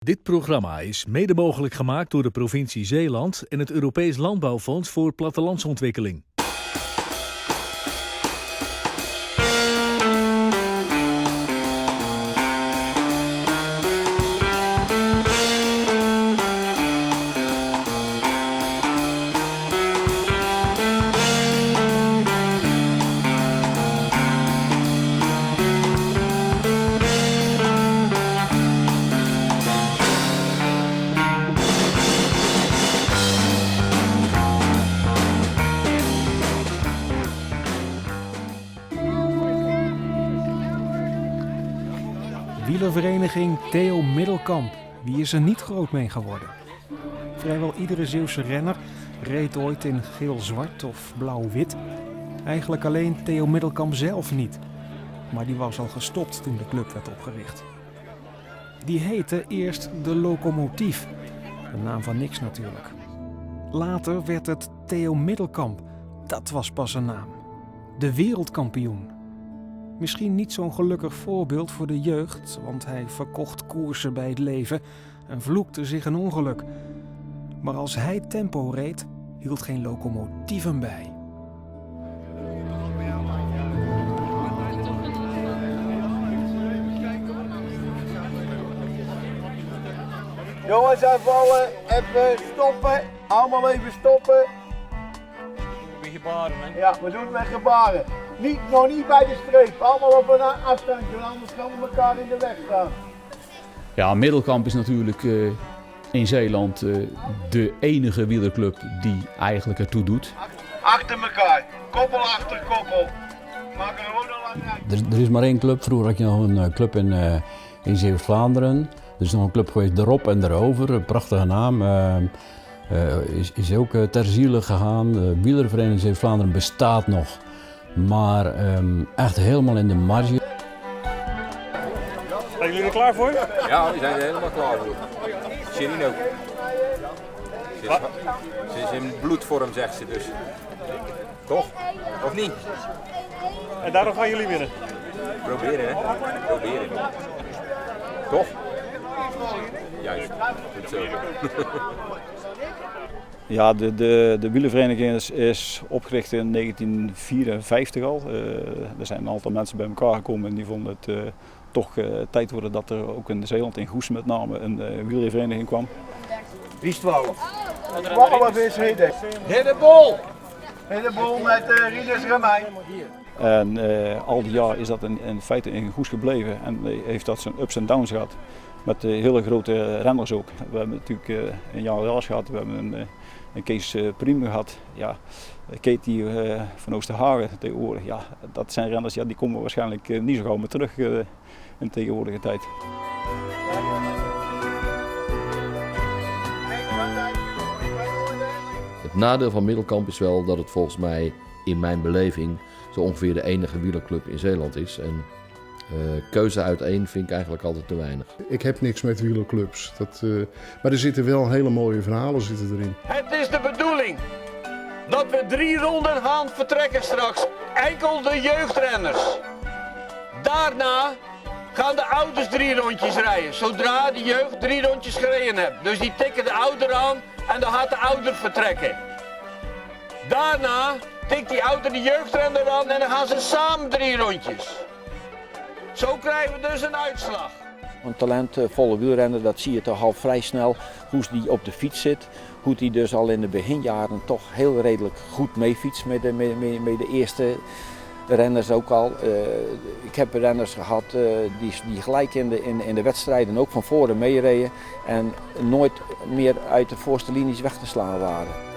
Dit programma is mede mogelijk gemaakt door de provincie Zeeland en het Europees Landbouwfonds voor Plattelandsontwikkeling. Wielervereniging Theo Middelkamp. Wie is er niet groot mee geworden? Vrijwel iedere Zeeuwse renner reed ooit in geel-zwart of blauw-wit. Eigenlijk alleen Theo Middelkamp zelf niet. Maar die was al gestopt toen de club werd opgericht. Die heette eerst de Lokomotief. Een naam van niks natuurlijk. Later werd het Theo Middelkamp. Dat was pas een naam. De wereldkampioen. Misschien niet zo'n gelukkig voorbeeld voor de jeugd, want hij verkocht koersen bij het leven en vloekte zich een ongeluk. Maar als hij tempo reed, hield geen locomotief hem bij. Jongens, even stoppen. Allemaal even stoppen. Met gebaren, hè? Ja, we doen het met gebaren. Nog niet bij de streep, allemaal op een afstandje, want anders gaan we elkaar in de weg staan. Ja, Middelkamp is natuurlijk in Zeeland de enige wielerclub die eigenlijk ertoe doet. Achter elkaar, koppel achter koppel. Maak er gewoon een lang uit. Er is maar één club. Vroeger had je nog een club in Zeeuws-Vlaanderen. Er is nog een club geweest erop en erover, een prachtige naam. Is ook ter ziele gegaan. De wielervereniging Zeeuws-Vlaanderen bestaat nog. Maar echt helemaal in de marge. Zijn jullie er klaar voor? Ja, we zijn er helemaal klaar voor. Sherine ook. Ze is in bloedvorm, zegt ze dus. Toch? Of niet? En daarom gaan jullie winnen. Proberen, hè? Proberen. Toch? Juist. Goed zo. Ja, de wielervereniging is opgericht in 1954 al. Er zijn een aantal mensen bij elkaar gekomen en die vonden het toch tijd worden dat er ook in Zeeland, in Goes met name, een wielervereniging kwam. Wie is 12? 12 is Hidde. Hiddebol! Hiddebol met Rieders Remijn. En al die jaar is dat in feite in Goes gebleven en heeft dat zijn ups en downs gehad. Met hele grote renners ook. We hebben natuurlijk een Jan Wellers gehad, we hebben een Kees Priem gehad. Ja, Katie van Oosterhagen tegenwoordig. Ja, dat zijn renners die komen waarschijnlijk niet zo gauw meer terug in tegenwoordige tijd. Het nadeel van Middelkamp is wel dat het volgens mij in mijn beleving zo ongeveer de enige wielerclub in Zeeland is. En keuze uit één vind ik eigenlijk altijd te weinig. Ik heb niks met wielerclubs. Maar er zitten wel hele mooie verhalen erin. Het is de bedoeling dat we 3 ronden gaan vertrekken straks. Enkel de jeugdrenners. Daarna gaan de ouders 3 rondjes rijden. Zodra de jeugd 3 rondjes gereden heeft. Dus die tikken de ouder aan en dan gaat de ouder vertrekken. Daarna tikt die ouder de jeugdrenner aan en dan gaan ze samen 3 rondjes. Zo krijgen we dus een uitslag. Een talentvolle wielrenner, dat zie je toch al vrij snel, hoe die op de fiets zit. Hoe die dus al in de beginjaren toch heel redelijk goed meefietst met de eerste renners ook al. Ik heb renners gehad die gelijk in de wedstrijden ook van voren meereden en nooit meer uit de voorste linies weg te slaan waren.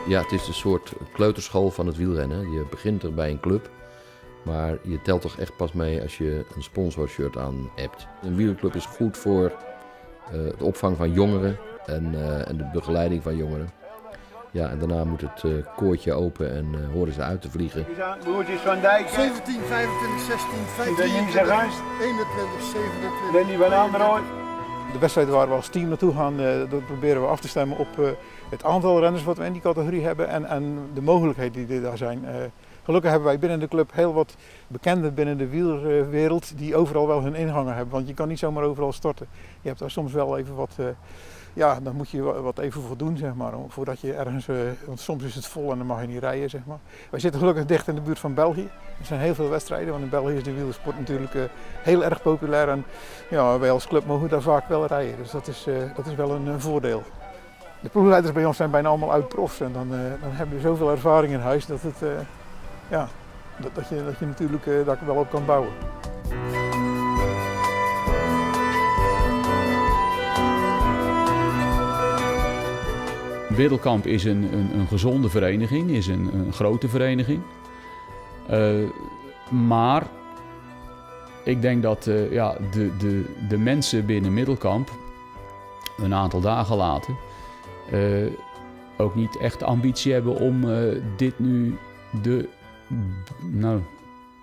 Ja, het is een soort kleuterschool van het wielrennen. Je begint er bij een club, maar je telt toch echt pas mee als je een sponsorshirt aan hebt. Een wielerclub is goed voor de opvang van jongeren en de begeleiding van jongeren. Ja, en daarna moet het koordje open en horen ze uit te vliegen. Broertjes van Dijk. 17, 25, 16, 15, 21, 21, 27. Danny van Androoy. De wedstrijd waar we als team naartoe gaan, dat proberen we af te stemmen op het aantal renners wat we in die categorie hebben en de mogelijkheden die er daar zijn. Gelukkig hebben wij binnen de club heel wat bekenden binnen de wielerwereld die overal wel hun ingangen hebben. Want je kan niet zomaar overal starten. Je hebt daar soms wel even wat, dan moet je wat even voor doen, zeg maar. Voordat je ergens, want soms is het vol en dan mag je niet rijden, zeg maar. Wij zitten gelukkig dicht in de buurt van België. Er zijn heel veel wedstrijden, want in België is de wielersport natuurlijk heel erg populair. En ja, wij als club mogen daar vaak wel rijden, dus dat is wel een voordeel. De ploegleiders bij ons zijn bijna allemaal oud-profs en dan heb je zoveel ervaring in huis dat het, dat je natuurlijk daar wel op kan bouwen. Wereldkamp is een gezonde vereniging, is een grote vereniging. Maar ik denk dat de mensen binnen Middelkamp, een aantal dagen later, ook niet echt de ambitie hebben om dit nu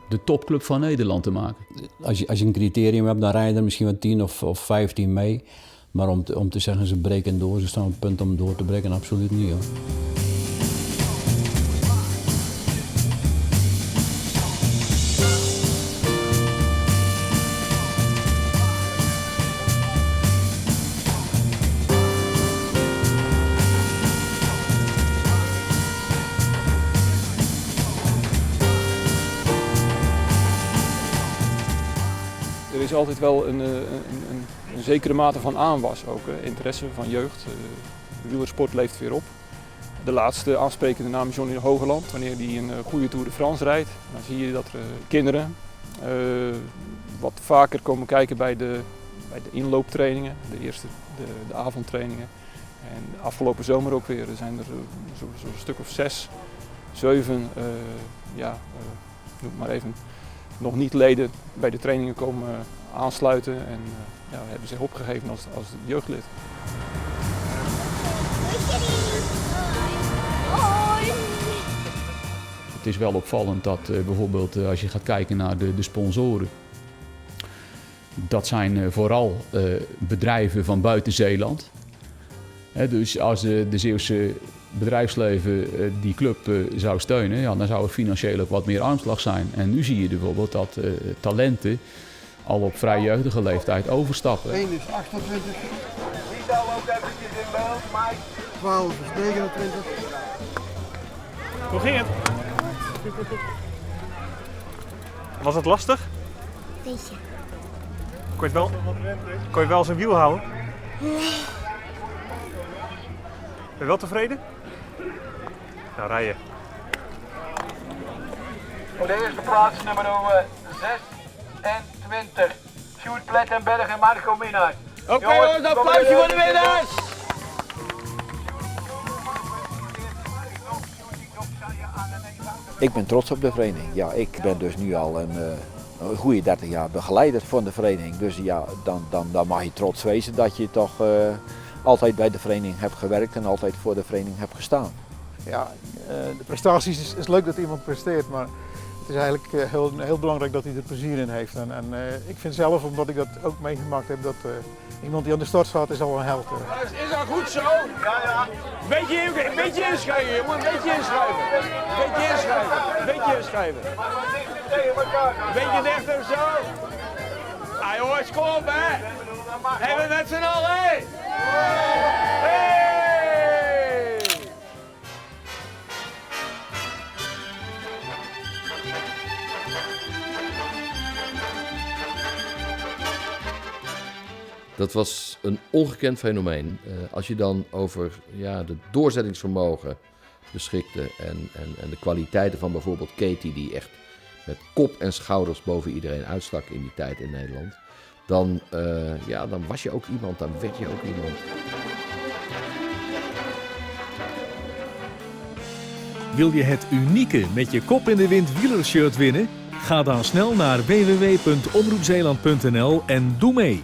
de topclub van Nederland te maken. Als je een criterium hebt, dan rijden er misschien wel 10 of 15 mee. Maar om te zeggen ze breken door, ze staan op het punt om door te breken, absoluut niet hoor. Er is altijd wel een zekere mate van aanwas ook, interesse van jeugd. De wielersport leeft weer op. De laatste aansprekende naam is Johnny Hogeland. Wanneer hij een goede Tour de France rijdt, dan zie je dat kinderen wat vaker komen kijken bij de inlooptrainingen, de avondtrainingen. En afgelopen zomer ook weer. Er zijn er zo'n stuk of 6, 7, noem maar even, nog niet leden bij de trainingen komen aansluiten en hebben zich opgegeven als jeugdlid. Het is wel opvallend dat bijvoorbeeld als je gaat kijken naar de sponsoren, dat zijn vooral bedrijven van buiten Zeeland. Dus als de Zeeuwse bedrijfsleven die club zou steunen, dan zou er financieel ook wat meer armslag zijn. En nu zie je bijvoorbeeld dat talenten al op vrij jeugdige leeftijd overstappen. 1 is 28. Die zal ook eventjes in beeld, Mike. 12 is 29. Hoe ging het? Was het lastig? Beetje. Kon je wel zijn wiel houden? Nee. Ben je wel tevreden? Nou, rijden. Voor de eerste plaats nummer 26. Sjoerd Plettenberg en Marco Minnaert. Oké jongens, applausje voor de winnaars! Ik ben trots op de vereniging. Ja, ik ben dus nu al een goede 30 jaar begeleider van de vereniging. Dus ja, dan mag je trots wezen dat je toch altijd bij de vereniging hebt gewerkt en altijd voor de vereniging hebt gestaan. Ja, de prestaties is leuk dat iemand presteert, maar het is eigenlijk heel belangrijk dat hij er plezier in heeft. En ik vind zelf, omdat ik dat ook meegemaakt heb, dat iemand die aan de start staat is al een held. Is dat goed zo? Ja. Een beetje inschrijven, jongen. Een beetje inschrijven. Een beetje inschrijven. Een beetje dichter zo. Ah jongens, kom op hè. Hebben we met z'n allen, hé. Hey! Dat was een ongekend fenomeen. Als je dan over de doorzettingsvermogen beschikte en de kwaliteiten van bijvoorbeeld Katie, die echt met kop en schouders boven iedereen uitstak in die tijd in Nederland, dan was je ook iemand, dan werd je ook iemand. Wil je het unieke met je kop in de wind wielershirt winnen? Ga dan snel naar www.omroepzeeland.nl en doe mee.